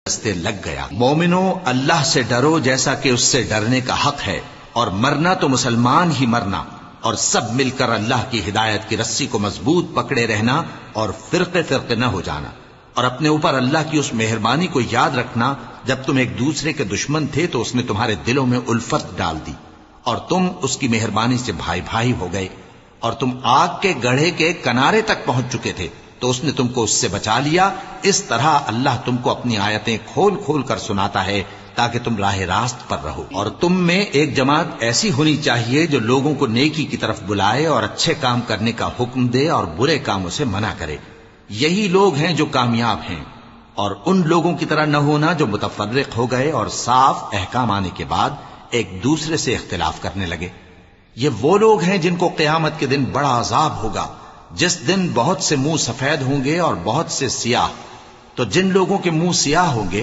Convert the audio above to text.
راستے لگ گیا۔ مومنو، اللہ سے ڈرو جیسا کہ اس سے ڈرنے کا حق ہے، اور مرنا تو مسلمان ہی مرنا، اور سب مل کر اللہ کی ہدایت کی رسی کو مضبوط پکڑے رہنا اور فرقے فرقے نہ ہو جانا، اور اپنے اوپر اللہ کی اس مہربانی کو یاد رکھنا جب تم ایک دوسرے کے دشمن تھے تو اس نے تمہارے دلوں میں الفت ڈال دی اور تم اس کی مہربانی سے بھائی بھائی ہو گئے، اور تم آگ کے گڑھے کے کنارے تک پہنچ چکے تھے تو اس نے تم کو اس سے بچا لیا۔ اس طرح اللہ تم کو اپنی آیتیں کھول کھول کر سناتا ہے تاکہ تم راہ راست پر رہو۔ اور تم میں ایک جماعت ایسی ہونی چاہیے جو لوگوں کو نیکی کی طرف بلائے اور اچھے کام کرنے کا حکم دے اور برے کاموں سے منع کرے، یہی لوگ ہیں جو کامیاب ہیں۔ اور ان لوگوں کی طرح نہ ہونا جو متفرق ہو گئے اور صاف احکام آنے کے بعد ایک دوسرے سے اختلاف کرنے لگے۔ یہ وہ لوگ ہیں جن کو قیامت کے دن بڑا عذاب ہوگا، جس دن بہت سے منہ سفید ہوں گے اور بہت سے سیاہ۔ تو جن لوگوں کے منہ سیاہ ہوں گے